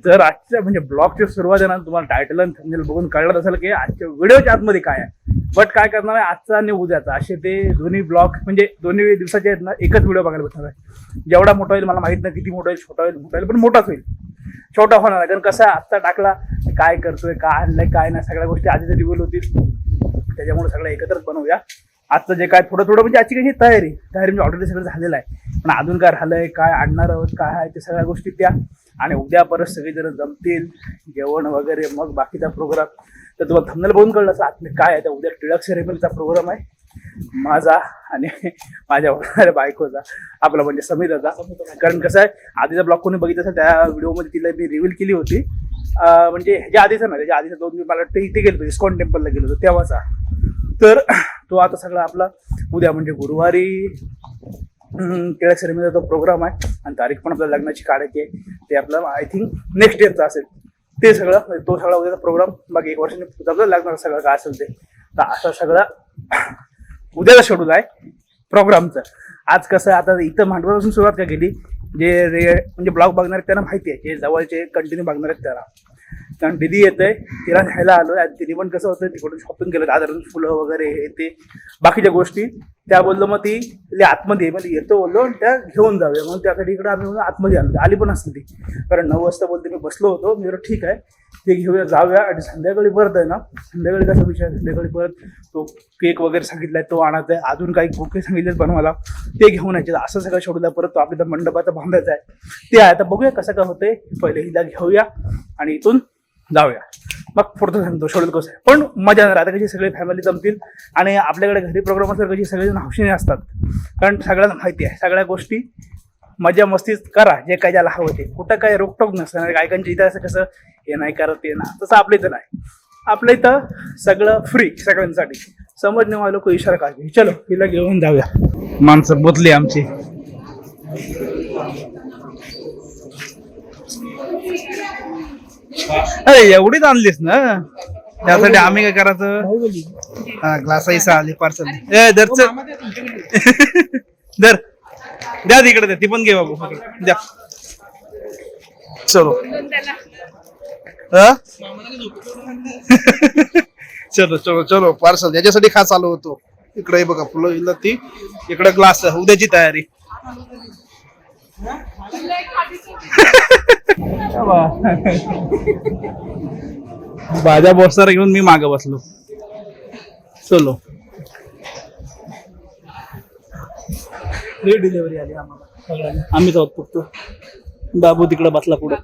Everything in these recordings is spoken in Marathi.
तर आजच्या म्हणजे ब्लॉगची सुरुवात आहे ना, तुम्हाला टायटल आणि थंबनेल बघून कळलं असेल की आजच्या व्हिडिओच्या आतमध्ये काय आहे. बट काय करणार आहे, आजचा आणि उद्याचा असे ते दोन्ही ब्लॉग म्हणजे दोन्ही दिवसाचे आहेत ना, एकच व्हिडिओ बघायला भेटणार आहे. जेवढा मोठा होईल मला माहित नाही, किती मोठा होईल, छोटा होईल, मोठा होईल, पण मोठाच होईल. छोटा होणार आहे कारण कसं आजचा टाकला काय करतोय, काय आणलंय, काय नाही, सगळ्या गोष्टी आधीच रिव्हील होतील. त्याच्यामुळे सगळं एकत्रच बनवूया. आजचं जे काय थोडं थोडं म्हणजे आजची कशी तयारी म्हणजे ऑलरेडी सगळं झालेलं आहे, पण अजून काय राहिलंय, काय आणणार आहोत, काय आहे ते सगळ्या गोष्टी त्या. आणि उद्या परत सगळी जण जमतील, जेवण वगैरे, मग बाकीचा प्रोग्राम. तर तुम्हाला थंबनेल बघून कळलं असं आतमध्ये काय आहे. तर उद्या टिळक सेरेमनीचा प्रोग्राम आहे माझा आणि माझ्या होणाऱ्या बायकोचा, आपला म्हणजे समिताचा. कारण कसं आहे, आधीचा ब्लॉग कोणी बघितलं असेल त्या व्हिडिओमध्ये तिला मी रिव्हील केली होती. म्हणजे ह्याच्या आधीचा ना, त्याच्या आधीचा 2 मी मला इथे गेलो, इस्कॉन टेम्पलला गेलो होतो तेव्हाचा. तर तो आता सगळा आपला उद्या म्हणजे गुरुवारी टिळक सेरेमनीचा तो प्रोग्राम आहे. आणि तारीख पण आपल्या लग्नाची काढायची आहे. ते आपलं आय थिंक नेक्स्ट इयरचा असेल. ते सगळं तो सगळा उद्याचा प्रोग्राम. बाकी 1 वर्षाने आपल्याला लागणार सगळं काय असेल ते. तर असं सगळं उद्याचा शेड्यूल आहे प्रोग्रामचं. आज कसं आता इथं मांडवापासून सुरुवात काय केली, जे म्हणजे ब्लॉग बघणार आहेत त्यांना माहिती आहे, जे जवळचे कंटिन्यू बघणार आहेत त्याला. कारण दिदी येतंय, तिला न्यायला आलो. तिने पण कसं होतं, तिकडून शॉपिंग केलं, दादरून फुलं वगैरे हे ते बाकीच्या गोष्टी. त्या बोललो मग ती आतमध्ये म्हणजे येतो बोललो, आणि त्या घेऊन जाऊया. म्हणून त्यासाठी इकडे आम्ही आतमध्ये आलो. आली पण असते ती, कारण 9 वाजता बोलते मी बसलो होतो. मी बोललो ठीक आहे, ते घेऊया, जाऊया. आणि संध्याकाळी परत आहे ना, संध्याकाळी कसा विषय, संध्याकाळी परत तो केक वगैरे सांगितलाय तो आणायचा आहे, अजून काही बुके सांगितलेत बनवायला, ते घेऊन यायचे. असं सगळं शेड्यूल. परत तो आपल्या मंडपाचा बांधायचा आहे ते आहे. आता बघूया कसं काय होतंय. पहिले हिला घेऊया आणि इथून जाऊया, मग पुढचं सांगतो शेड्यूल कसं आहे. पण मजा येणार आता, कशी सगळी फॅमिली जमतील. आणि आपल्याकडे घरी प्रोग्राम असतात, कशी सगळेजण हौशीने असतात, कारण सगळ्यांना माहिती आहे सगळ्या गोष्टी. मजा मस्तीच करा, जे काय ज्याला हवं ते. कुठं काय रोकटोक नसतं. गायकांच्या इथं असं कसं हे नाही करत ते ना, तसं आपल्या इथं नाही. आपल्या इथं सगळं फ्री सगळ्यांसाठी. समजणे वालो को इशारा काढली. चलो हिला घेऊन जाऊया. माणसं बोतली आमची. अरे एवढीच आणलीस ना, त्यासाठी आम्ही काय करायचं, ग्लास आली पार्सल. दरच दर द्या तिकडे, द्या ती पण घे बाबू, द्या. चलो चलो चलो चलो पार्सल याच्यासाठी खास आलो होतो. इकडे बघा फुलं इला, ती इकडे ग्लास, उद्याची तयारी. भाज्या बसणार घेऊन मी मागे बसलो. चलो डिलिव्हरी आली आम्हाला, आम्ही जाऊ फक्त. बाबू तिकडे बसला पुढे.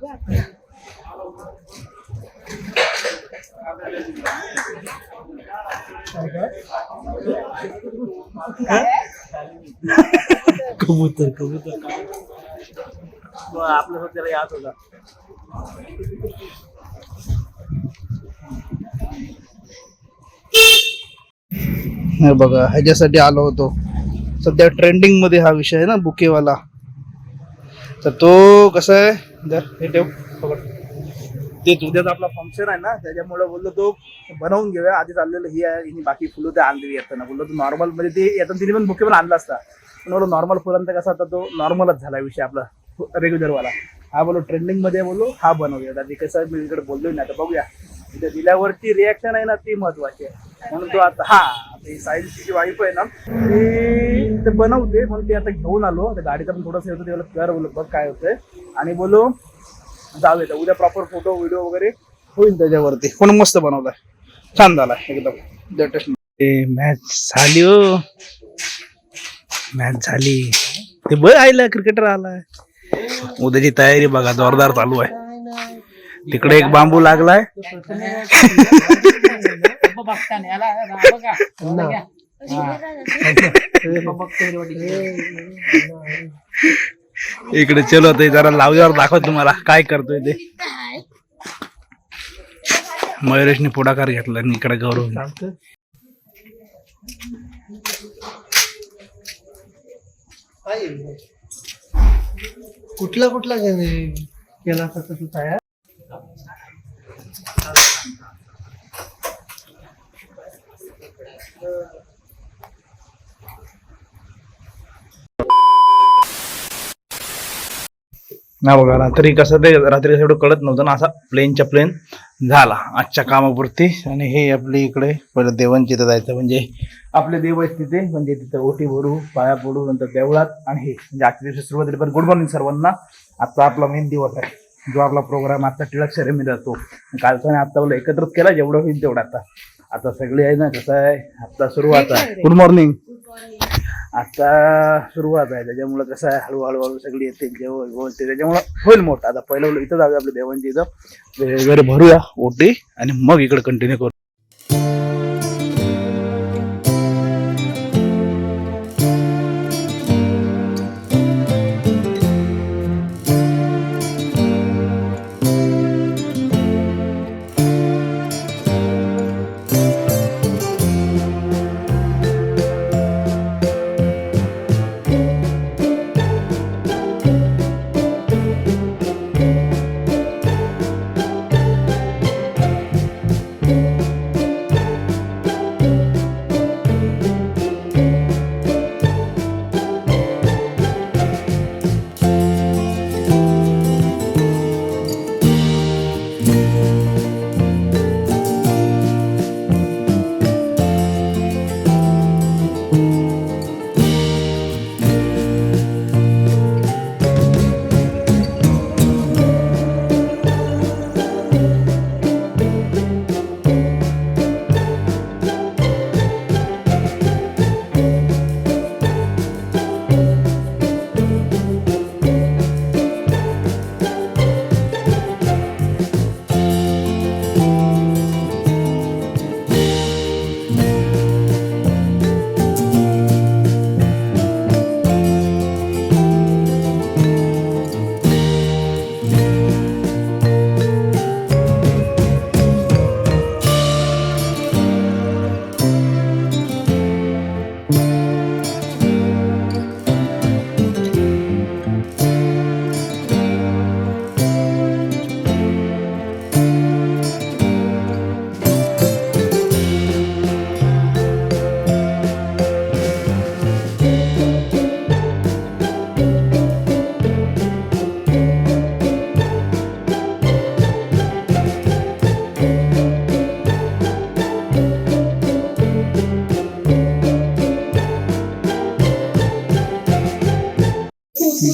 कबूतर कबूतर आपल्या त्याला याद होता. बघा ह्याच्यासाठी आलो होतो. सध्या ट्रेंडिंग मध्ये हा विषय आहे ना, बुकेवाला. तर तो कसं आहे, हे ठेव ते उद्याचा आपला फंक्शन आहे ना, त्याच्यामुळे बोललो तो बनवून घेऊया. आधी चाललेलं ही आहे, हिने बाकी फुलं ते आणलेली येताना. बोललो तो नॉर्मल म्हणजे ते येताना तिने पण बुके पण आणला असता, पण बोललो नॉर्मल फुलांचा कसा आता तो नॉर्मलच झाला विषय आपला रेग्युलरवाला. हा बोलो ट्रेंडिंग मध्ये बोललो हा बनवूया. तर कसं मी इकडे बोललोय ना, तर बघूया इथे दिल्यावरची रिॲक्शन आहे ना, ती महत्वाची आहे. म्हणून तो आता साहिलची जी वाईफ आहे ना, ती बनवते म्हणून ते आता घेऊन आलो. आता गाडीचा पण थोडंसं होतं, त्याला कर बोललो बघ काय होतंय. आणि बोलो जाऊया, तर उद्या प्रॉपर फोटो व्हिडिओ वगैरे होईल त्याच्यावरती. पण मस्त बनवलाय, छान झाला एकदम लेटेस्ट. मॅच झाली हो, मॅच झाली. ते बघ आयला क्रिकेटर आलाय. उद्याची तयारी बघा जोरदार चालू आहे. तिकडे एक बांबू लागलाय. इकडे चलो ते जरा लावल्यावर दाखव तुम्हाला काय करतोय ते. मयुरेशने पुढाकार घेतला आणि इकडे गौरव. कुठला कुठला केला तू तयार. ना बघा रात्री कसं ते रात्री एवढं कळत नव्हतं ना, असा प्लेनच्या प्लेन झाला आजच्या कामापुरती. आणि हे आपली इकडे पहिलं देवांची इथं जायचं, म्हणजे आपले देव आहेत तिथे, म्हणजे तिथं ओटी भरू, पाया पडू, नंतर देवळात. आणि हे म्हणजे आजच्या दिवशी सुरुवात झाली. पण गुड मॉर्निंग सर्वांना. आता आपला मेन दिवस आहे, जो आपला प्रोग्राम आता टिळक सेरेमनी जातो. कालचा आणि आता बोला एकत्रच केला, जेवढं होईल तेवढं. आता सगळे आहे ना, कसं आहे आता सुरुवात आहे. Good morning. आता सुरुवात आहे, त्याच्यामुळे कसं आहे हळूहळू सगळी येते, जेवण बोलते, त्याच्यामुळे होईल मोठं. आता पहिलं इथं जाऊया आपल्या देवांची इथं वगैरे भरूया ओटी, आणि मग इकडे कंटिन्यू करू.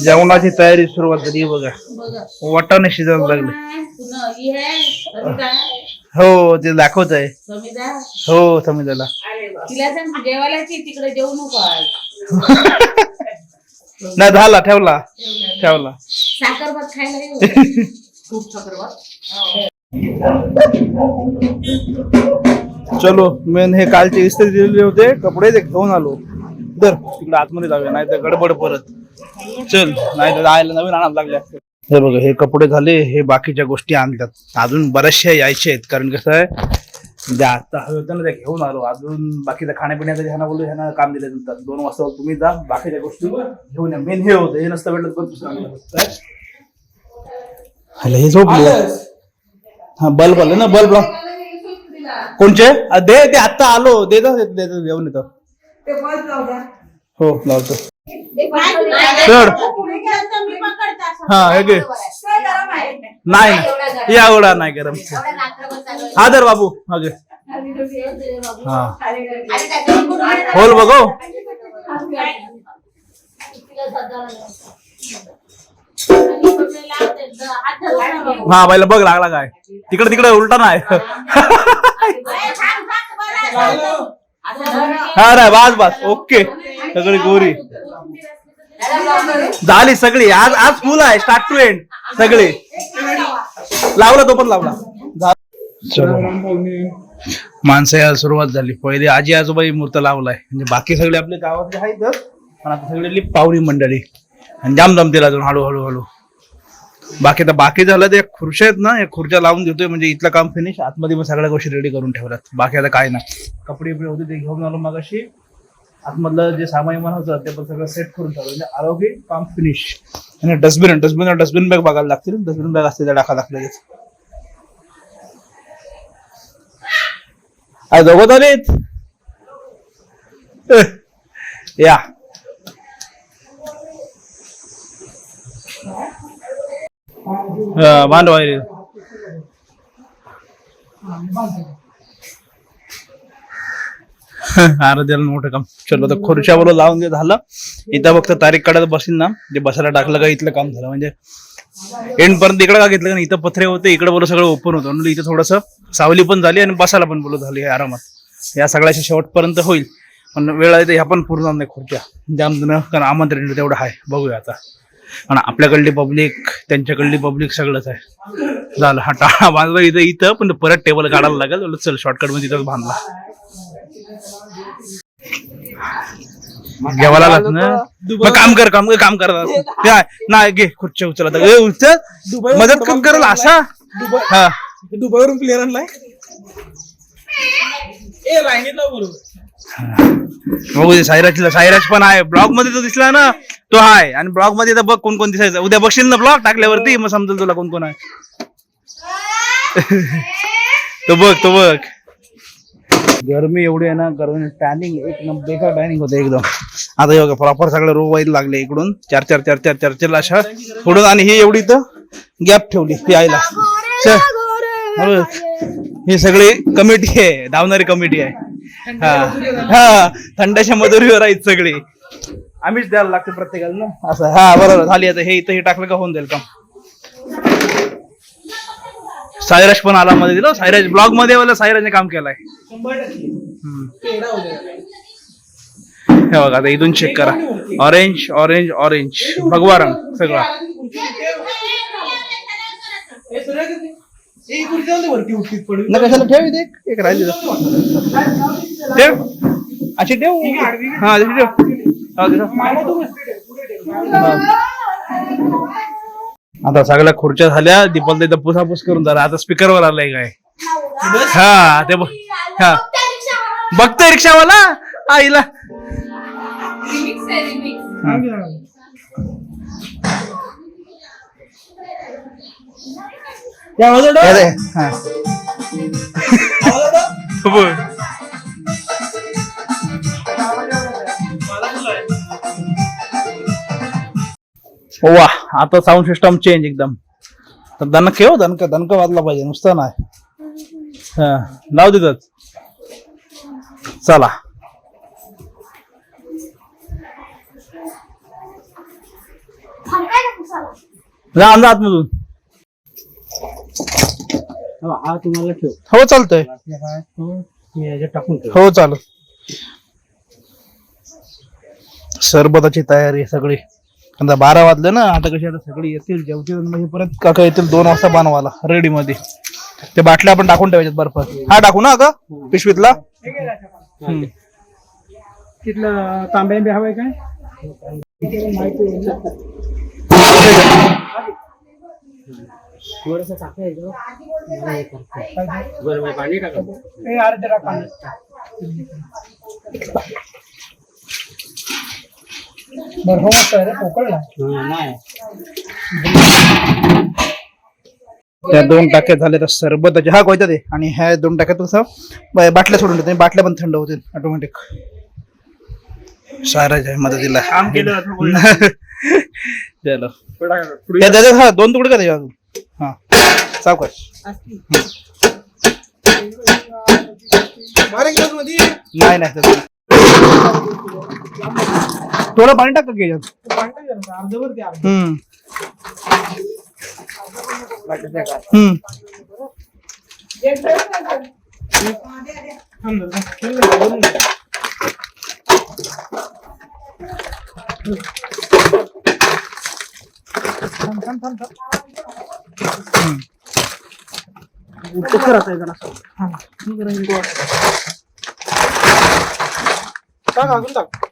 जेवणाची तयारी सुरुवात झाली बघा. वाटाणे शिजायला लागले. हो ते दाखवत आहे. हो समिताला तिकडे जेवू नको. नाही झाला, ठेवला. साखर भात खायला खूप साखर भात. चलो मेन हे कालचे इस्त्री दिलेले होते कपडे, ते घेऊन आलो. तर तिकडे आतमध्ये जाऊया, नाही तर गडबड परत. चल, नाही तर जायला नवीन आणायला लागले असते. हे बघा हे कपडे झाले, हे बाकीच्या गोष्टी आणतात. अजून बऱ्याचशा यायच्या आहेत, कारण कसं आहे ज्या आता हवे होतं ना त्या घेऊन आलो. अजून बाकीचं खाण्यापिण्याचं ह्यांना बोलू, ह्यांना काम दिलं नंतर 2 वाजता तुम्ही जा, बाकीच्या गोष्टी घेऊन या. मेन हे होतं, हे नसतं भेटलं पण दुसरं. हे झोपले. हा बल्ब आले ना, बल्ब कोणचे दे, ते आता आलो. देतो घेऊन येतो. हो लावतो. चढ. हा हे घे. नाही एवढा नाही गरम. हा दर बाबू, हा घे. हा होल बघो. हा बाईला बघ लागला काय, तिकडे उलटा नाही. हा रे बस ओके. सगळी गोरी झाली सगळी. आज फुल आहे, स्टार्ट टू एंड सगळे लावला, तो पण लावला. माणसं यायला सुरुवात झाली. पहिले आजी आजोबाई मूर्त लावलाय, म्हणजे बाकी सगळे आपले गावातले आहेत, पण आता सगळी पाहुणी मंडळी आणि जाम जमतील अजून हळूहळू. बाकी झालं ते खुर्च्या आहेत ना, या खुर्च्या लावून देतोय, म्हणजे इथलं काम फिनिश. आतमध्ये मग सगळ्या गोष्टी रेडी करून ठेवल्यात. बाकी आता काय नाही. कपडे होते ते घेऊन आलो मगाशी. आतमधलं जे सामान होतं ते पण सगळं सेट करून ठेवलं, म्हणजे आरोग्य काम फिनिश. आणि डस्टबिन बॅग बघायला लागतील. डस्टबिन बॅग असते त्या टाका लागले. दोघं आलेत या. बांध वायर आराध्याला मोठं काम. चलो तर खुर्च्या बोल लावून जे झालं इथं फक्त तारीख काढत बसील ना जे बसायला टाकलं का इथलं काम झालं. म्हणजे एंड पर्यंत इकडे का घेतलं का इथं पत्रे होते इकडे बोल सगळं ओपन होतं म्हणून इथं थोडस सावली पण झाली आणि बसायला पण बोलत झाली आरामात. या सगळ्याच्या शेवटपर्यंत होईल पण वेळ आहे ह्या पण पूर्ण नाही खुर्च्या जाम जुनं कारण आमंत्रण तेवढं आहे. बघूया आता आणि आपल्याकडली पब्लिक त्यांच्याकडली पब्लिक सगळंच आहे. झालं हा टाळा बांधला इथं इथं पण परत टेबल काढायला लागेल. चल शॉर्टकट मध्ये तिथंच बांधला घ्यावा लागत ना. मग काम कर नाही घे खुर्च्या उचल मदत कम करल असा. हा दुबईवरून प्लेअर आणलाय बघू सायराज पण आहे ब्लॉग मध्ये तो दिसला ना तो आहे आणि ब्लॉग मध्ये तर बघ कोण कोण दिसायचं. उद्या बघशील ना ब्लॉग टाकल्यावरती मग समजेल तुला कोण कोण आहे. तो बघ गरमी एवढी आहे ना गरमी टॅनिंग एक नंबर बेकार टॅनिंग होते एकदम. आता बघा प्रॉपर सगळं रो व्हायला लागले इकडून चार अशा पुढून आणि ही एवढी तर गॅप ठेवली यायला. ही सगळी कमिटी आहे धावणारी कमिटी आहे. हा थंडाच्या मधुरीवर आहेत सगळी आम्हीच द्यायला लागतो प्रत्येकाला ना असं. हा बरोबर झाली आता हे इथं हे टाकलं का होऊन जाईल काम. सायराज पण आला मध्ये दिलं सायराज ब्लॉग मध्ये वाला सायराजने काम केलंय. हे बघा आता इथून चेक करा ऑरेंज भगवा रंग सगळा. कशाला ठेव एक राहिली ठेव अशी ठेव. हा आता सगळ्या खुर्च्या झाल्या दीपाल तिथं पुसापूस करून झाला. आता स्पीकरवर आलाय काय. हा ते हा बघतोय रिक्षावाला आईला. वा आता साऊंड सिस्टम चेंज एकदम. तर दणका वाजला पाहिजे नुसतं नाही. हा लाव देतात चला. आतमधून हा तुम्हाला ठेव. हो चालतंय टाकून ठेव. हो चाल. सरबताची तयारी सगळी आता 12 वाजले ना. आता कशी आता सगळी येतील जेवतील म्हणजे परत काका येतील 2 वाजता बनवायला रेडी मध्ये. ते बाटल्या आपण टाकून ठेवायच्यात बर्फात. हा टाकू ना का पिशवीतला. तिथलं तांब्या हवाय काय थोडस टाकायचं पाणी टाकायचं. त्या 2 टाक्या झाल्या तर सरबताचे हा कोयता ते आणि ह्या 2 टाक्यात कसं बाटल्या सोडून देते बाटल्या पण थंड होतील ऑटोमॅटिक. सायराज आहे मदतीला काम केलं. चलो हा 2 तुकडे का त्याच्या. हा सावकाश नाही थोडं पाणी टाक की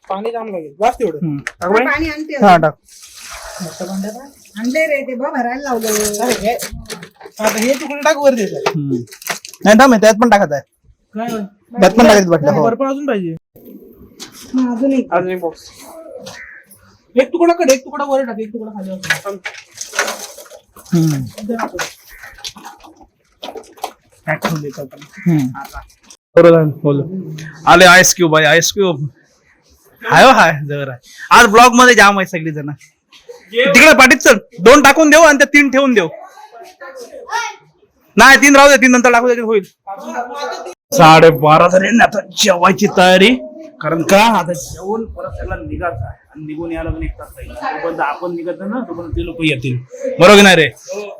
पाणी जाम लागेल बस तेवढं. हा टाक आणले रे ते भरायला लावलं. आता हे तिकडे टाक वर द्यायचं नाही ना त्यात पण टाकत आहे. त्यात पण टाकायचं वाटलं वर पण अजून पाहिजे. अजून एक बॉक्स एक तुकडा कडे एक तुकडा वर टाक एक तुकडा खाली आले आईस क्यूब आहे आईस क्यूब हाय जर आज ब्लॉग मध्ये जाम आहे सगळी जण. तिकडे पाठीत चल 2 टाकून देऊ आणि त्या 3 ठेवून देऊ. नाही 3 राहू दे, 3 नंतर टाकू दे, होईल. 12:30 झाले ना, आता जेवायची तयारी. कारण का आता जेवण परत सगळा निघायचा आहे आणि निघून यायला पण 1 तास जाईल. तोपर्यंत आपण निघत ना, तोपर्यंत ते लोक येतील. बरोबर की नाही रे?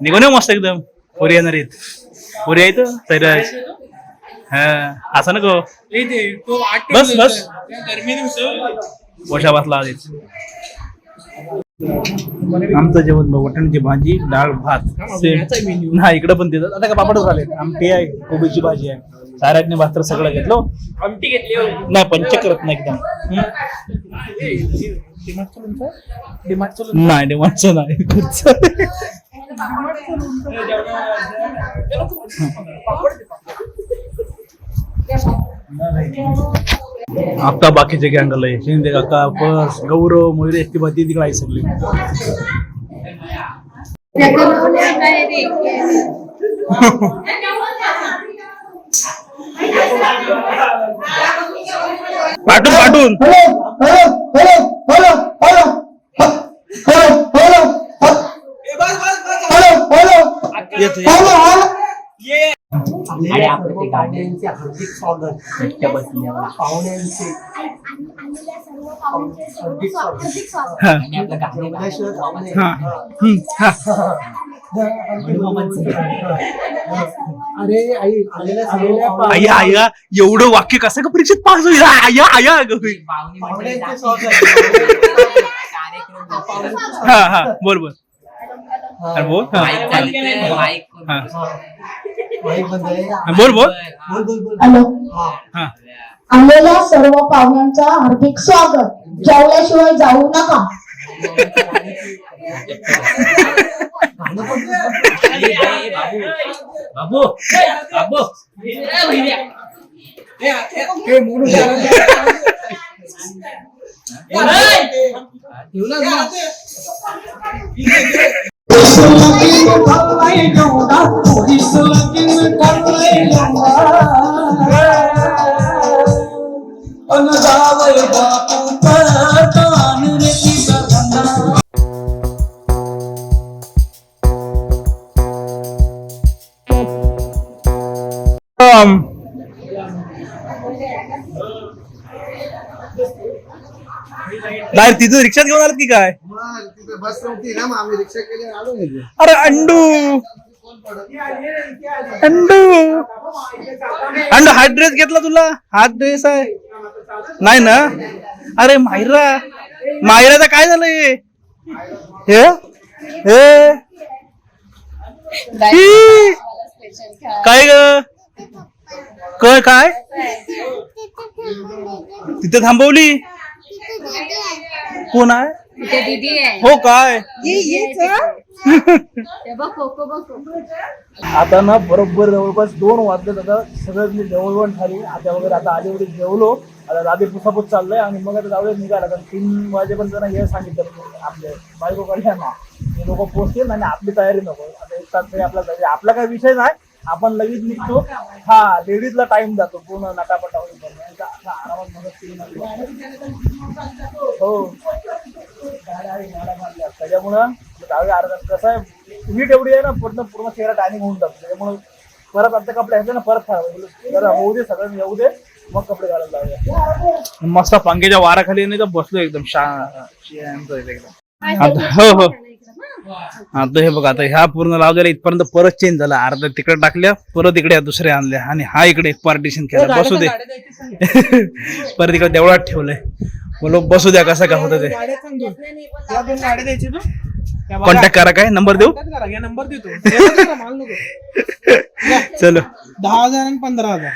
निघून येऊ मस्त एकदम. पोरी येणार आहेत, पोरी आहेत सैराज. हा असं नको, बस बस वशा बसला आधीच. आमचं जेवण वाटाण्याची भाजी, डाळ, भात सेम. नाही इकडे पण देतात. आता का पापड झाले, आमटी आहे, कोबीची भाजी आहे. साऱ्याने भात सगळं घेतलं. आमटी घेतली नाही, पंच करत नाही एकदम. नाही डिमांडचं नाही. आता बाकीचे गँग आलंय, शिंदे काका, बस, गौरव, मयुरी, ती बाती तिकडे आहे सगळी. पाठून पाठून आणि आपले ते गाड्यांचे हार्दिक स्वागत. घट्ट बसल्यावर पाहुण्यांचे हार्दिक स्वागत. आणि आपलं गाण्याशिवाय पाहुणे अरे आई आलेल्या आया आया एवढं वाक्य कसं का परीक्षेत पास होईल? आया आया हा हा बोल बोल बोल बोल बोल. हॅलो. हा आलेल्या सर्व पाहुण्यांचा हार्दिक स्वागत. जेवल्याशिवाय जाऊ नका. बाबू बाबू नाही तिथं रिक्षात घेऊन आलात की काय? बस नव्हती ना, मग आम्ही रिक्षा केली आलो. अरे अंडू अंडू अंडू हा ड्रेस घेतला तुला? हा ड्रेस आहे नाही ना? अरे मायरा मायराचं काय झालंय? हे हे ही. काय ग काय काय तिथे थांबवली? कोण आहे? हो काय? आता ना बरोबर जवळपास 2 वाजले. आता सगळं मी जेवण झाली आता वगैरे. आता आधी वगैरे जेवलो, आता दादी पुसापूस चाललंय आणि मग आता जाऊया निघाला. तर 3 वाजेपर्यंत ना हे सांगितलं आपले बायको कळल्या ना, हे लोक पोहोचतील आणि आपली तयारी नको. आता 1 तास तरी आपला काही विषय नाही, आपण लगेच निघतो. हा लेडीजला टाइम जातो पूर्ण नटापटा होईल. आरामात मदत केली हो त्याच्यामुळं जाऊया अर्धा. कसं आहे हीट एवढी आहे ना, पूर्ण चेहरा टायमिंग होऊन जातो. त्याच्यामुळे परत आता कपडे आहेत ना परत जरा होऊ दे, सगळं येऊ दे, मग कपडे घालायला जाऊया. मस्त पंख्याच्या वाराखाली नाही तर बसलो एकदम शांत एकदम. हो हो आता हे बघा, आता ह्या पूर्ण लावलेल्या इथपर्यंत परत चेंज झाला. अर्धा तिकडे टाकल्या, परत इकडे दुसऱ्या आणल्या आणि हा इकडे पार्टिशन केलं. बसू दे परत इकडे देवळात ठेवलंय. बोलो बसू द्या कसं काय होतं ते. कॉन्टॅक्ट करा. काय नंबर देऊ? नंबर देतो. चलो 10,000 आणि 15,000.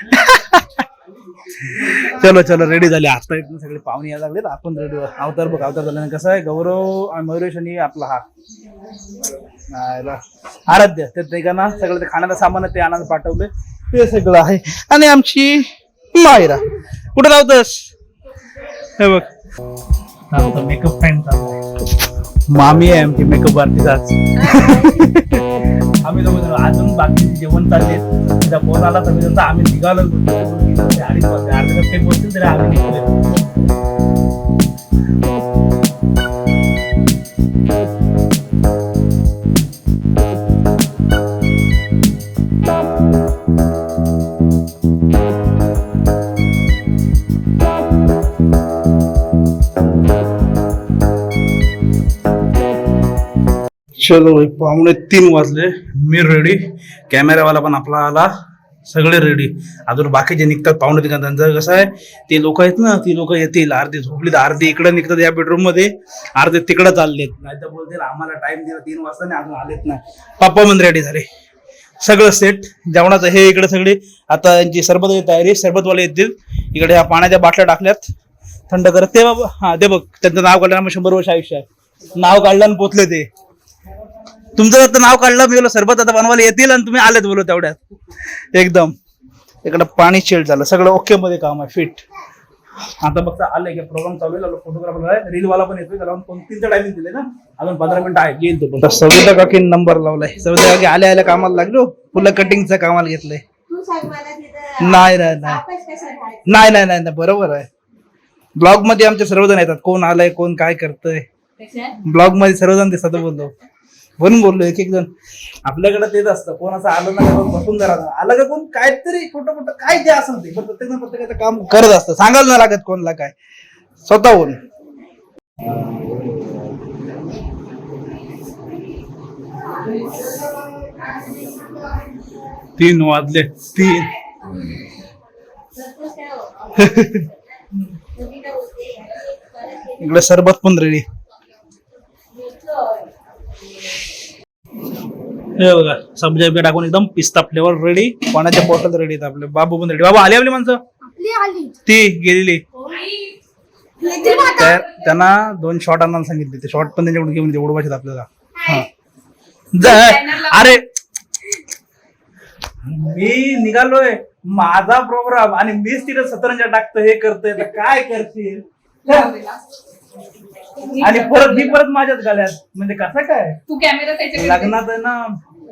चलो चलो रेडी झाले. आता इथून सगळे पाहुणे यायला लागलेत. आपण रेडी अवतार बघ. अवतार झाल्याने कसं आहे गौरव आणि मयुरेश आणि आपला हा आराध्य ते ठिकाणा सगळं ते खाण्याचं सामान ते आणायला पाठवलंय. ते सगळं आहे. आणि आमची मायरा कुठे लावतस? हे बघ मेकअप फ्रेंड मामी आहे आमची मेकअप आर्टिस्ट. आम्ही दोघं अजून बाकी जेवण चालले. तिचा फोन आला तर आम्ही निघालो. 2:30 वाजता अर्ध्या तास काही पोहोचतील तरी आम्ही निघलो. चलो भाई, 2:45 वाजले. मी रेडी, कॅमेरावाला पण आपला आला, सगळे रेडी. अजून बाकीचे निघतात 2:45. त्यांचं कसं आहे, ते लोक आहेत ना, ती लोक येतील, अर्धी झोपलीत, अर्धी इकडे निघतात या बेडरूम मध्ये, अर्धे तिकडे चाललेत. नाही तर बोलतील आम्हाला टाइम दिला 3 वाजता नाही, अजून आलेत नाही. पप्पा पण रेडी झाले, सगळं सेट जेवणाचं. हे इकडे सगळे आता यांची सरबताची तयारी, सरबतवाले येतील. इकडे ह्या पाण्याच्या बाटल्या टाकल्यात थंड करत. ते बाबा हा ते बघ, त्यांचं नाव काढलं, 100 वर्ष आयुष्य आहे. नाव काढलं आणि पोचले ते. तुमचं आता नाव काढलं, मी बोलो सरबत आता बनवायला येतील आणि तुम्ही आलेत बोलो तेवढ्यात एकदम. इकडं पाणी चिल्ड झालं, सगळं ओके मध्ये काम आहे, फिट. आता बघता आलंय की प्रोग्राम चालू आहे, फोटोग्राफर आहे, रील वाला पण येतोय, त्याला 3चं टायमिंग दिले ना, अजून 15 मिनिटं आहे, येईल तो पण. सविता काकी नंबर लावलाय, सविता काकी आल्या आल्या कामाला लागलो, फुलं कटिंगचं कामाला घेतलंय. नाही नाही नाही नाही नाही नाही, बरोबर आहे. ब्लॉग मध्ये आमचे सर्वजण येतात, कोण आलंय कोण काय करतंय, ब्लॉग मध्ये सर्वजण दिसतात. बोललो म्हणून बोललो, एक जण आपल्याकडे तेच असतं, कोण असं आलं ना बसून जरा आलं का कोण काहीतरी छोटं मोठं काय जे असेल ते, पण प्रत्येक प्रत्येकाचं काम करत असतं, सांगायला नाही लागत कोणला काय, स्वतःहून. 3 वाजले, 3. इकडे सरबत पण रेडी. हे बघा, सब्जा टाकून एकदम पिस्ता फ्लेवर रेडी, पाण्याच्या बॉटल रेडी आहेत आपले. बाबू पण रेडी. बाबा आली आपली माणसं, ती गेलेली. त्यांना 2 शॉट आणायला सांगितले, ते शॉट पण त्यांच्याकडून घेऊन उडवायचे आपल्याला. अरे मी निघालोय, माझा प्रोग्राम, आणि मीच तिथे सतरंजा टाकतो, हे करतोय, तर काय करतील. आणि परत माझ्याच गळ्यात, म्हणजे कसं काय तू कॅमेरा त्याच्याकडे लग्नात आहे ना,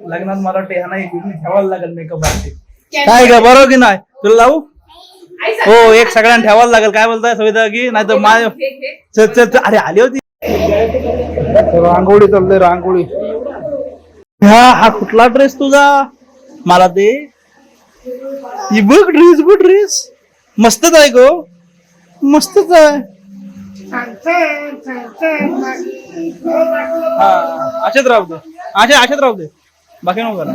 लग्नात मला वाटतं ह्या नाही ठेवायला लागेल मेकअप आर्टिस्ट. काय का बरोबर की नाही, तुला लावू? हो, एक सगळ्यांना ठेवायला लागेल. काय बोलताय सविता की नाही तर माझ्या अरे आली होती. रांगोळी चाललंय, रांगोळी. हा कुठला ड्रेस तुझा, मला ते बघ ड्रेस, बघ ड्रेस मस्तच आहे गो, मस्तच आहे. अशाच राहू दे, अशाच राहू दे, बाकी नको करा.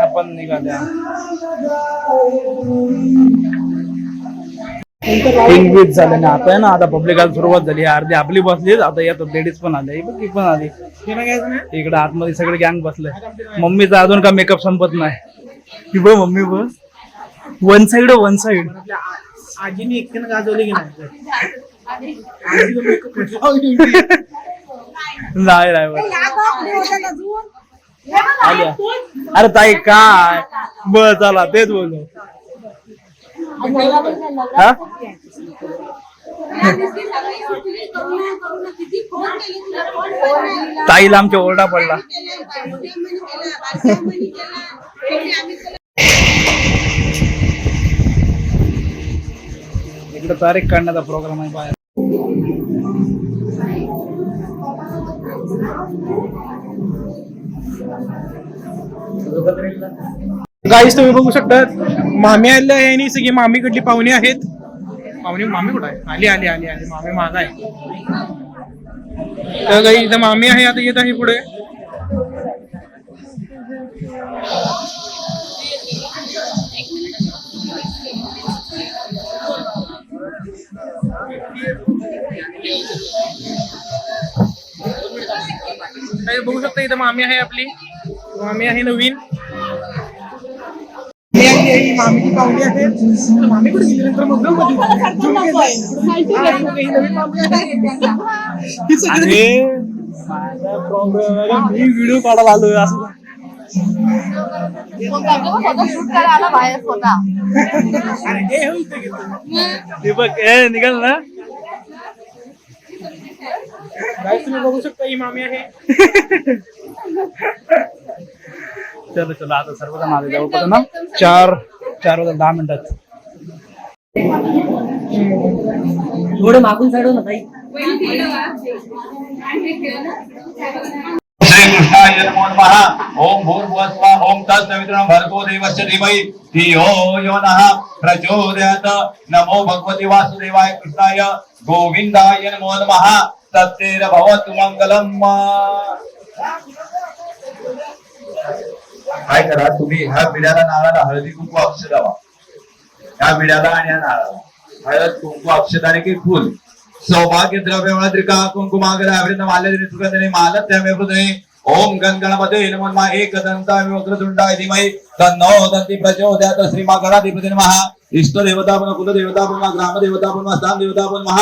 आपण निघाल्या झाले ना, आता आहे ना, आता पब्लिकाला सुरुवात झाली. अर्धी आपली बसली, आता यात लेडीज पण आले, ती पण आली. इकडे आतमध्ये सगळे गँग बसले. मम्मीचा अजून का मेकअप संपत नाही. बघ मम्मी बस, वन साइड आजीने एकट्यानं गाजवली की नाही? नाही अरे ताई काय बर, चला तेच बोललो. ताईला आमच्या ओरडा पडला. इकडे तारीख काढण्याचा प्रोग्राम आहे बाहेर. गाईस तुम्ही बघू शकता, मामी आलेल्या आहे आणि सगळी मामीकडली पाहुणे आहेत. मामी कुठं आहे? आली आली आली आली, मामी माग आहे. तर काही इथं मामी आहे, आता येत आहे पुढे. बघू शकता इथं मामी आहे आपली, मामी आहे नवीन. मामीची पाहुणी आहे. मामी कुठे गेली नंतर मग मी व्हिडिओ काढायला आलोय असं. निघाल ना, तुम्ही बघू शकता ही मामी आहे. चलो चलो, आता सर्वजण आले जवळपास ना, 4 वाजता 10 मिनिटात. थोडं मागून चढव ना ताई. श्री कृष्ण गोविंदाय नमो नमः ओम भूर्भुवस्सुवः ओम तत्सवितुर्वरेण्यं भर्गो देवस्य धीमहि धियो यो नः प्रचोदयात् नमो भगवते वासुदेवाय कृष्णाय गोविंदाय नमो नमः तत्तेन भवतु मंगलम। काय करा तुम्ही ह्या विड्याला नारळाला हळदी कुंकू अक्षर लावा, ह्या विड्याला आणि ह्या नारळाला हळद कुंकू अक्षर आणि की फुल सौभाग्य द्रव्य त्रिका कुंकुमागर अवृत माल्यदिनी सुगंधिनी मालत्यामे हृदये ओम गणगणपते नमो नमः एकदन्ताय वक्रतुंडाय धीमहि तन्नो दन्ति प्रचोदयात् श्री मा गणाधिपते नमः इष्ट देवता पुनः कुल देवता पुनः ग्राम देवता पुनः स्थान देवता पुनः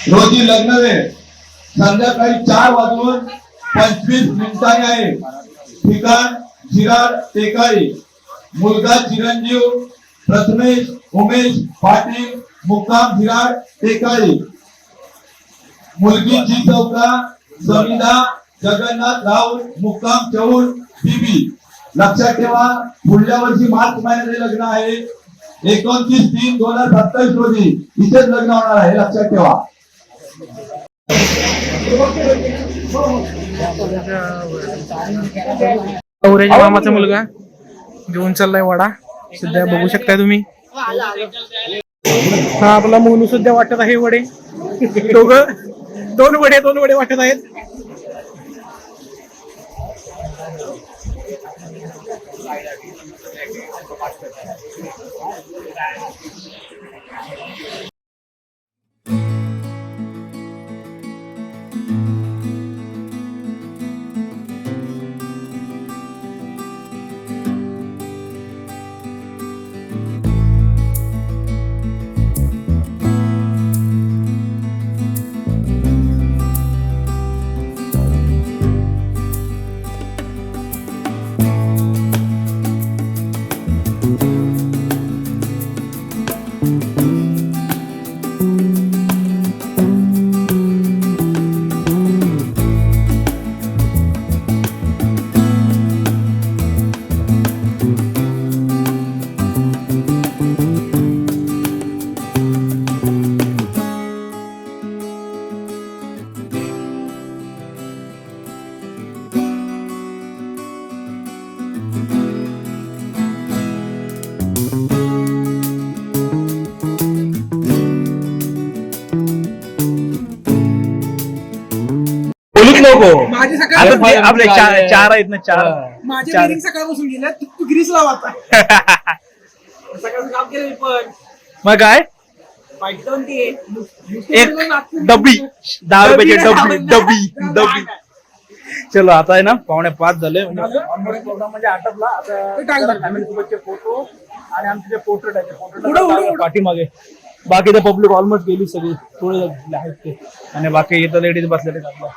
रोजी लग्न वेळ संध्याकाळी 4:25 आहे। ठिकाण शिराड टेकाळी। मुलगा चिरंजीव प्रथमेश उमेश पाटील मुक्काम शिराड टेकाळी। मुलगीची चौका समिधा जगन्नाथ राऊत मुक्काम चौल बीबी। लक्षात ठेवा पुढल्या वर्षी मार्च महिन्यात लग्न आहे। 29/3/2027 रोजी इथेच लग्न होणार आहे, लक्षात ठेवा। गौऱ्याच्या मामाचा मुलगा घेऊन चाललाय वडा, सध्या बघू शकताय तुम्ही। हा आपला मोनू सध्या वाटत आहे वडे, दोन वडे वाटत आहेत। 5 लोक हो. माझी आता सकाळ ते आपले चार आहेत ना, चार. माझे चार. बेरिंग सकाळपासून गेले तू ग्रीस लाव आता सकाळचं काम केलं मी पण मग काय बाईक जाऊन ते एक डब्बी 10 रुपयाची डब्बी. चलो आता आहे ना 4:45 झाले. ऑनबोर्डिंग प्रोग्राम म्हणजे आटपला. आता फॅमिली सोबतचे फोटो आणि आमचे जे पोर्ट्रेट आहे पोर्ट्रेट पाठीमागे बाकी तर पब्लिक ऑलमोस्ट गेली सगळी, थोडे आहेत ते. आणि बाकी इथं लेडीज बसलेले आहेत आपल्या.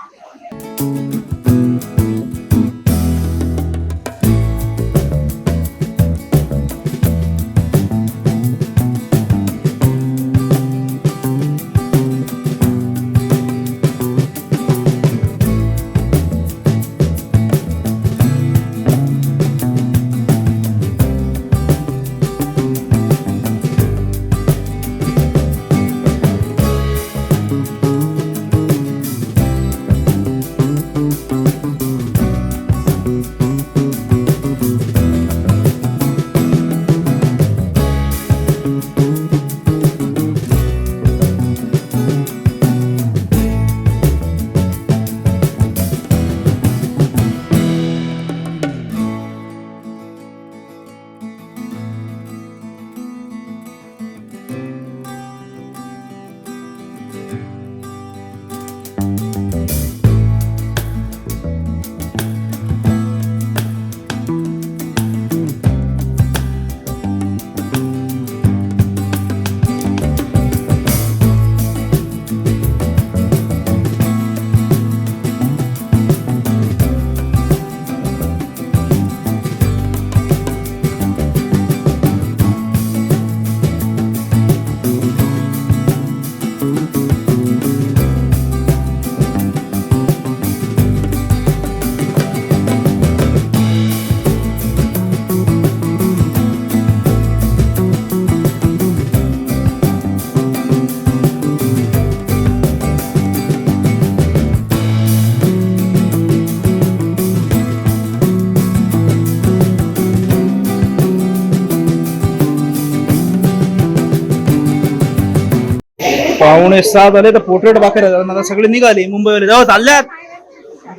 पावणे 6 झाले तर पोर्ट्रेट बाकी राहिला. आता सगळे निघाले मुंबईवाले. जाऊ चालल्यात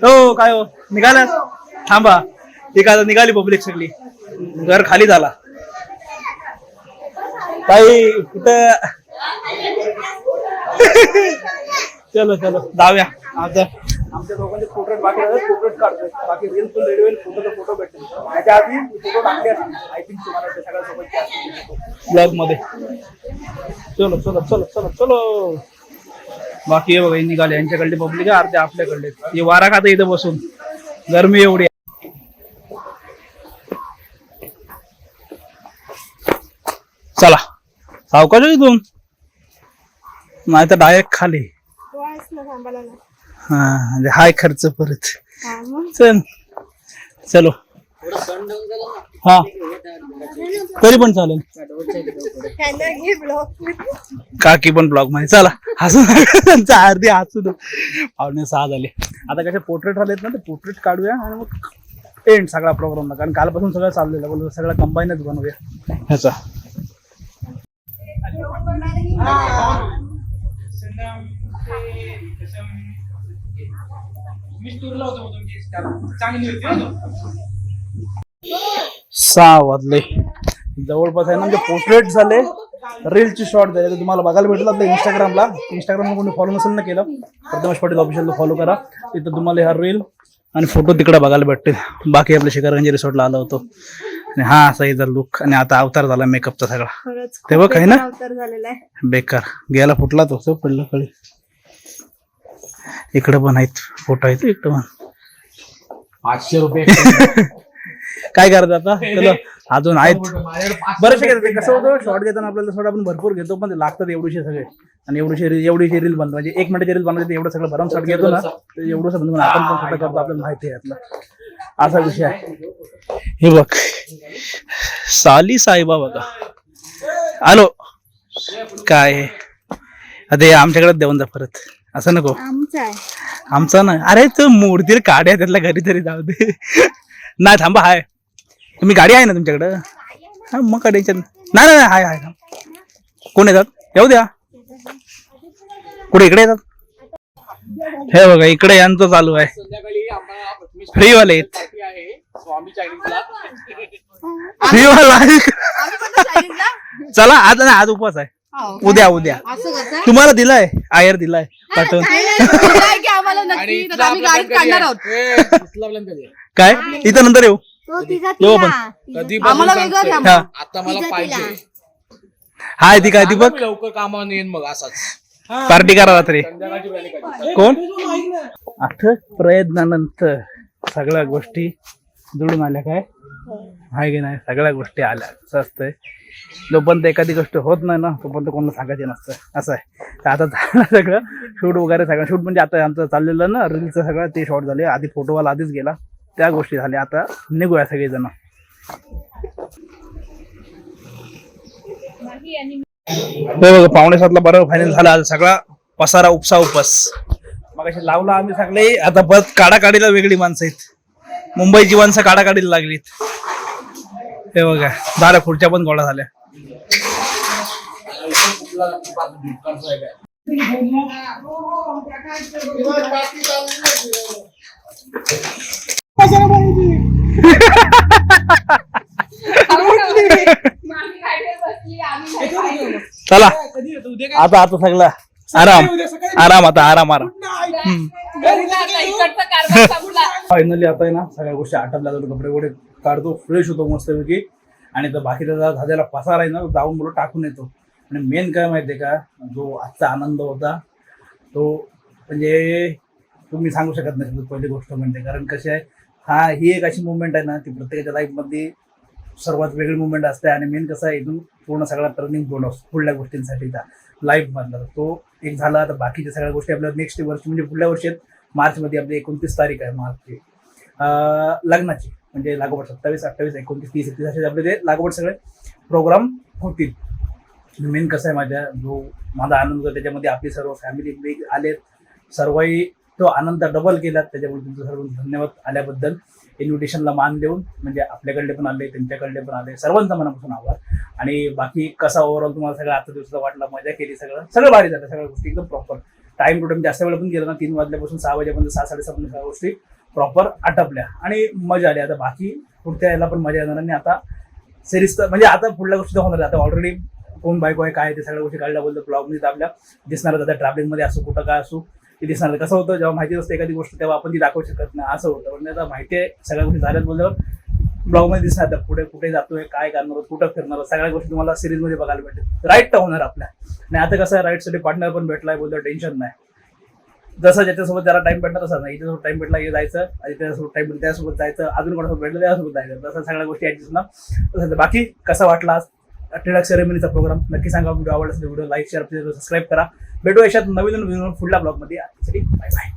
हो काय हो निघाल्यात. थांबा ठीक आहे, निघाली पब्लिक सगळी. घर खाली झाला. ताई कुठं चलो जाऊया आता. आमच्या दोघांचे पोर्ट्रेट बाकी राहिले. पोर्ट्रेट काढतोय. बाकी रील पण रेडी होईल. फोटो भेटेल. त्याच्या आधी फोटो टाकले असतील आय थिंक तुम्हाला ते सगळ्या सोबतचे असतील ब्लॉग मध्ये. चलो बाकी हे बघा निघाले. यांच्याकडली पब्लिक आहे, अर्धे आपल्याकडले. हे वारा खाता इथं बसून, गरमी एवढी. चला सावकाश इथून, नाही तर डायरेक्ट खाली. हा हाय खर्च परत. चलो हा तरी पण चालेल. काकी पण ब्लॉग मध्ये. चला हसू त्यांचा अर्धी हसू दो. 5:45 झाले. आता कसे पोर्ट्रेट आलेत ना, ते पोर्ट्रेट काढूया आणि मग एंड सगळा प्रोग्रामला. कारण कालपासून सगळं चाललेलं, बोलतो सगळं कंबाईनच बनवूया ह्याचा. सहा वाजले जवळपास आहे ना. म्हणजे पोर्ट्रेट झाले, रीलचे शॉर्ट झाले. तर तुम्हाला बघायला भेटलं आपल्या इंस्टाग्रामला कोणी फॉलो नसेल ना केलं, प्रथमेश पाटील ऑफिशियल फॉलो करा. तिथं तुम्हाला ह्या रील आणि फोटो तिकडे बघायला भेटतील. बाकी आपल्या शिखरगंज रिसॉर्टला आलो होतो. आणि हा असा इथं लुक. आणि आता अवतार झाला मेकअपचा सगळा. ते बघ आहे ना बेकार गेला, फुटला तो. सब पडलं कळी. इकडे पण आहेत फोटो आहेत. इकडे पण 500 रुपये काय करायचं आता. चलो अजून आहेत बरेचसे घेतात. कसं होतं शॉर्ट घेताना आपल्याला थोडं आपण भरपूर घेतो, पण लागतात एवढीशे सगळे. आणि एवढीशे रील बनतो, म्हणजे 1 मिनिटाची रील बनवायची. एवढं सगळं भरम शॉर्ट घेतो ना, तर एवढं समजून आपण पण स्वतः करतो. आपल्याला माहिती आहे यातला असा विषय आहे. हे बघ साली साहेबा बघा आलो. काय अरे आमच्याकडे देऊन जा परत, असं नको. आमचा ना. अरे तो मूर्ती काढ्या त्यातल्या घरी तरी जाऊ दे. नाही थांबा हाय. तुम्ही गाडी आहे ना तुमच्याकडं. हा मग काढायचं. नाही हाय हाय. कोण येतात येऊ द्या. कुठे इकडे येतात. हे बघा इकडे यांचं चालू आहे. फ्रीवाले आहेत. फ्रीवाला आहे. चला आज नाही, आज उपवास आहे. उद्या उद्या तुम्हाला दिलाय, आयर दिलाय पाठवून. काय इथं नंतर येऊ येऊ आपण. हा. आता मला पाहिजे. हाय ती काय दीपक लवकर कामावर येईन मग असाच. पार्टी करा रात्री. कोण अथक प्रयत्नानंतर सगळ्या गोष्टी जुळून आल्या. काय हाय की नाही, सगळ्या गोष्टी आल्या. असं असतंय, जोपर्यंत एखादी गोष्ट होत नाही ना तोपर्यंत कोणाला सांगायचे नसतं. असं आहे. तर आता झालं सगळं शूट वगैरे, सगळं शूट म्हणजे आता आमचं चाललेलं ना रीलचं सगळं ते शॉट झाले. आधी फोटोवाला आधीच गेला, त्या गोष्टी झाल्या. आता निघूया सगळेजण. बघा 6:45ला बरोबर फायनल झाला. आज सगळा पसारा उपसा उपस मग अशी लावला आम्ही सगळे. आता परत काढाकाढीला वेगळी माणसं आहेत. मुंबईची माणसं काढाकाढीला लागलीत. हे बघा झाल्या, पुढच्या पण गोळा झाल्या. चला आता आता सगळं आराम आराम, आता आराम आराम. फायनली आता आहे ना सगळ्या गोष्टी आटपल्या जातो. कपडे वगैरे काढतो, फ्रेश होतो मस्तपैकी. आणि तर बाकीचा झालेला पसारा आहे ना जाऊन मुलं टाकून येतो. आणि मेन काय माहितीये का, जो आजचा आनंद होता तो म्हणजे तुम्ही सांगू शकत नाही. पहिली गोष्ट म्हणजे कारण कशी आहे, ही एक अशी मुवमेंट आहे ना ती प्रत्येकाच्या लाईफमधली सर्वात वेगळी मुवमेंट असते. आणि मेन कसं आहे, इथून पूर्ण सगळा टर्निंग पॉईंट असतो पुढल्या गोष्टींसाठीचा लाईफमधला. तो एक झाला. आता बाकीच्या सगळ्या गोष्टी आपल्या नेक्स्ट वर्षी म्हणजे पुढल्या वर्षी मार्चमध्ये आपली 29 तारीख आहे मार्चची लग्नाची. म्हणजे लागोपाठ 27, 28, 29, 30, 31 असे आपले ते लागोपाठ सगळे प्रोग्राम होतील. मेन कसं आहे, माझा आनंद होता त्याच्यामध्ये आपली सर्व फॅमिली आलेत. सर्वही तो आनंद डबल केला. त्याच्यामुळे तुमचं सर्व धन्यवाद आल्याबद्दल. इन्व्हिटेशनला मान देऊन म्हणजे आपल्याकडले पण आले, त्यांच्याकडले पण आले, सर्वांचा मनापासून आभार. आणि बाकी कसा ओव्हरऑल तुम्हाला सगळं आजच्या दिवसाचा वाटला, मजा केली, सगळं भारी झालं. सगळ्या गोष्टी एकदम प्रॉपर टाइम टू टाइम. जास्त वेळ पण गेला ना, 3 वाजल्यापासून 6 वाजेपर्यंत 6, 6:30 सगळ्या गोष्टी प्रॉपर आटपल्या आणि मजा आली. आता बाकी पुढच्या याला पण मजा येणार. आणि आता सिरीज तर म्हणजे आता पुढल्या गोष्टी तर होणार. आता ऑलरेडी कोण बायको आहे काय ते सगळ्या गोष्टी काढल्याबद्दल ब्लॉगमध्ये आपल्या दिसणार. आता ट्रॅव्हलिंगमध्ये असो कुठं काय असो ते दिसणार. कसं होतं जेव्हा माहिती असते एखादी गोष्ट तेव्हा आपण ती दाखवू शकत नाही, असं होतं. म्हणजे आता माहिती आहे सगळ्या गोष्टी झाल्यात बोलल्यावर ब्लॉगमध्ये दिसणार. पुढे कुठे जातोय, काय करणार, कुठं फिरणार, सगळ्या गोष्टी तुम्हाला सिरीजमध्ये बघायला भेटेल. राईट तर होणार आपल्या. आणि आता कसं आहे, राईटसाठी पार्टनर पण भेटलाय बोलतो, टेन्शन नाही. जसं ज्याच्यासोबत जरा टाइम भेटला तसा नाही. याच्यासोबत टाइम भेटला हे जायचं, आणि त्याच्यासोबत टाइम भेटला त्यासोबत जायचं, अजून कोणासोबत भेटलं त्यासोबत जायचं. तसं सगळ्या गोष्टी ऍडजस्ट ना. तसं बाकी कसा वाटला टिळक सेरेमनीचा प्रोग्राम नक्की सांगा. व्हिडिओ आवडला असेल व्हिडिओ लाईक शेअर सबस्क्राईब करा. भेटू याच्यात नवीन पुढल्या ब्लॉगमध्ये. Bye bye.